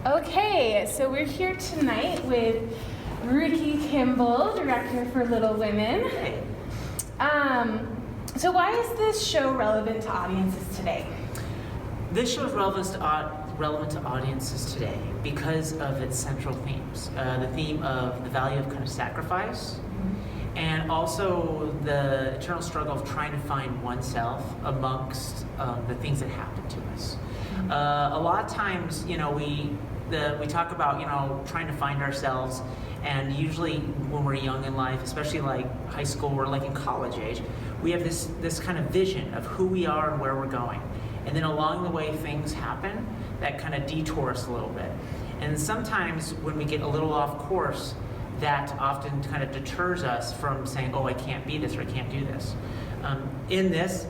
Okay, so we're here tonight with Ricky Kimball, director for Little Women. So why is this show relevant to audiences today? This show is relevant to audiences today because of its central themes. The theme of the value of kind of sacrifice, and also the eternal struggle of trying to find oneself amongst the things that happen to us. A lot of times, we talk about, trying to find ourselves, and usually when we're young in life, especially like high school or like in college age, we have this kind of vision of who we are and where we're going. And then along the way, things happen that kind of detour us a little bit. And sometimes when we get a little off course, that often kind of deters us from saying, oh, I can't be this or I can't do this. In this,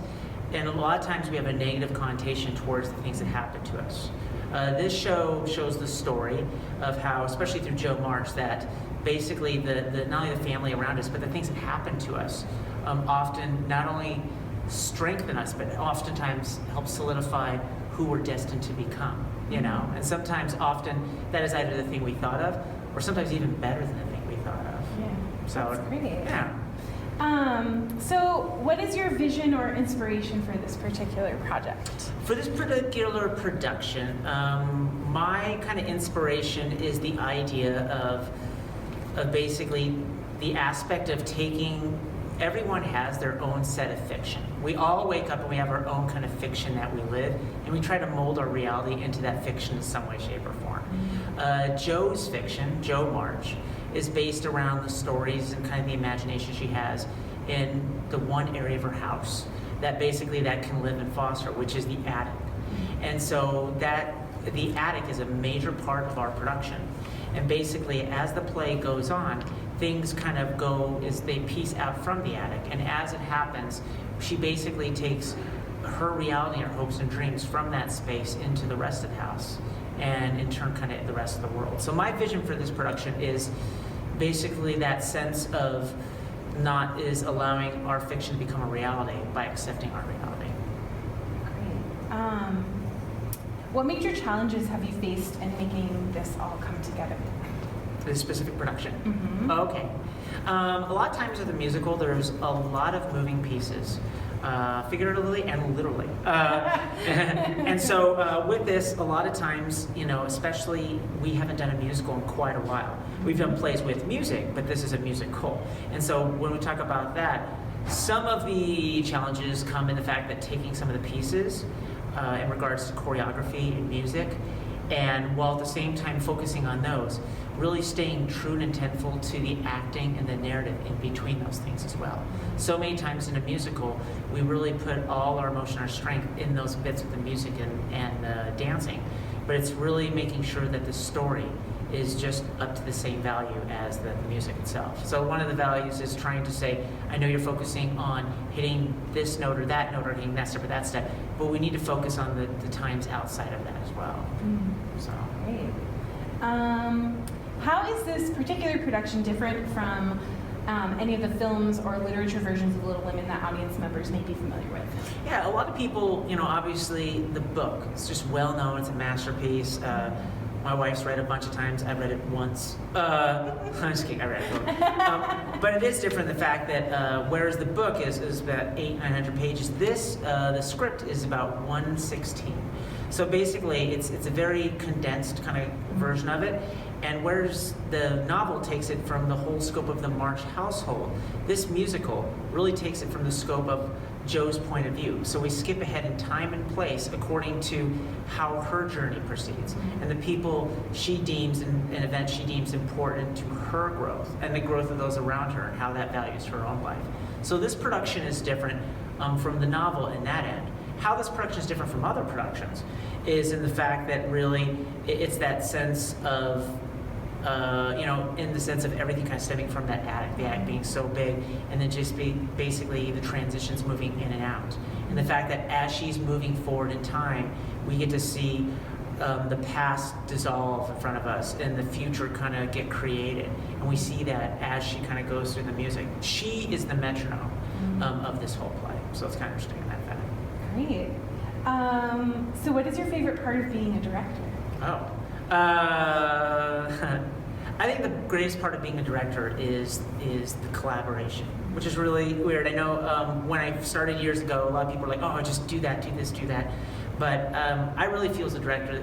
and a lot of times we have a negative connotation towards the things that happen to us. This show shows the story of how, especially through Joe March, that basically the not only the family around us, but the things that happen to us often not only strengthen us, but oftentimes help solidify who we're destined to become, And sometimes, often, that is either the thing we thought of, or sometimes even better than the thing we thought of. Yeah, so, that's great. Yeah. So what is your vision or inspiration for this particular project? For this particular production, my kind of inspiration is the idea of basically the aspect of taking, everyone has their own set of fiction. We all wake up and we have our own kind of fiction that we live, and we try to mold our reality into that fiction in some way, shape, or form. Joe's fiction, Joe March, is based around the stories and kind of the imagination she has in the one area of her house that can live and foster, which is the attic. And so the attic is a major part of our production. And basically, as the play goes on, things kind of go as they piece out from the attic. And as it happens, she basically takes her reality, her hopes and dreams from that space into the rest of the house, and in turn kind of the rest of the world. So my vision for this production is basically that sense of allowing our fiction to become a reality by accepting our reality. Great. What major challenges have you faced in making this all come together? This specific production? Mm-hmm. Okay. A lot of times with a musical, there's a lot of moving pieces. Figuratively and literally. And so with this, a lot of times, especially we haven't done a musical in quite a while. We've done plays with music, but this is a musical. And so when we talk about that, some of the challenges come in the fact that taking some of the pieces in regards to choreography and music, and while at the same time focusing on those, really staying true and intentful to the acting and the narrative in between those things as well. So many times in a musical, we really put all our emotion, our strength in those bits with the music and dancing, but it's really making sure that the story is just up to the same value as the music itself. So one of the values is trying to say, I know you're focusing on hitting this note or that note or hitting that step or that step, but we need to focus on the times outside of that as well. So. Great. How is this particular production different from any of the films or literature versions of Little Women that audience members may be familiar with? Yeah, a lot of people, obviously the book, it's just well known, it's a masterpiece. My wife's read it a bunch of times. I read it once. I'm just kidding, I read it. But it is different, the fact that whereas the book is about 800-900 pages, the script is about 116. So basically, it's a very condensed kind of version of it. And whereas the novel takes it from the whole scope of the March household, this musical really takes it from the scope of Joe's point of view. So we skip ahead in time and place according to how her journey proceeds and the people she deems and events she deems important to her growth and the growth of those around her and how that values her own life. So this production is different from the novel in that end. How this production is different from other productions is in the fact that really it's that sense of in the sense of everything kind of stemming from that attic, the attic being so big, and then just basically the transitions moving in and out. And the fact that as she's moving forward in time, we get to see the past dissolve in front of us and the future kind of get created. And we see that as she kind of goes through the music. She is the metronome of this whole play. So it's kind of interesting in that fact. Great. So what is your favorite part of being a director? I think the greatest part of being a director is the collaboration, which is really weird. I know when I started years ago, a lot of people were like, "Oh, just do that, do this, do that." But I really feel as a director,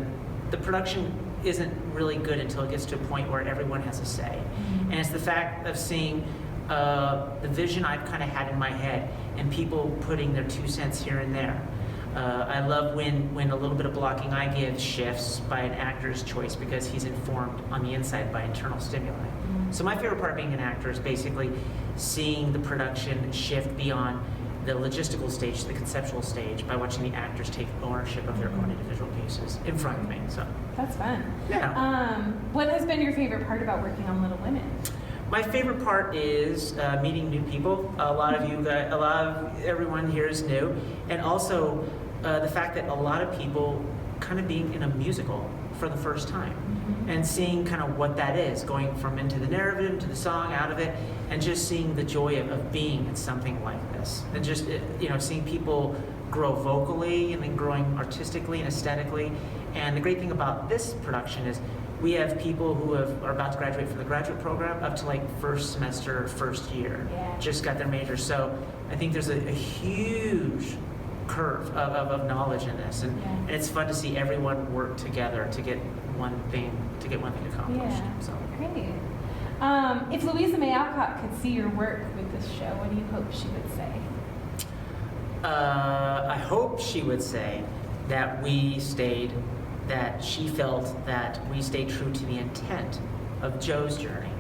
the production isn't really good until it gets to a point where everyone has a say. And it's the fact of seeing the vision I've kind of had in my head and people putting their 2 cents here and there. I love when a little bit of blocking I give shifts by an actor's choice because he's informed on the inside by internal stimuli. So my favorite part of being an actor is basically seeing the production shift beyond the logistical stage to the conceptual stage by watching the actors take ownership of their own individual pieces in front of me. So That's fun. yeah. What has been your favorite part about working on Little Women? My favorite part is meeting new people. A lot of everyone here is new, and also the fact that a lot of people kind of being in a musical for the first time, and seeing kind of what that is, going from into the narrative, into the song, out of it, and just seeing the joy of being in something like this, and just seeing people grow vocally and then growing artistically and aesthetically. And the great thing about this production is we have people who are about to graduate from the graduate program up to like first semester, first year, just got their major. So I think there's a huge curve of knowledge in this, and it's fun to see everyone work together to get one thing accomplished. So Great. If Louisa May Alcott could see your work with this show, what do you hope she would say? I hope she would say that she felt that we stayed true to the intent of Joe's journey,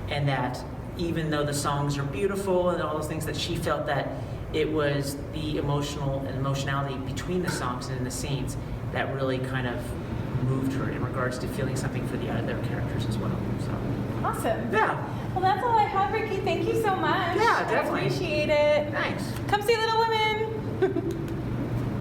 and that even though the songs are beautiful and all those things, that she felt that it was the emotionality between the songs and in the scenes that really kind of moved her in regards to feeling something for the other characters as well. So Awesome. yeah. Well, that's all I have, Ricky. Thank you so much. Yeah, definitely. I appreciate it. Thanks. Come see Little Women.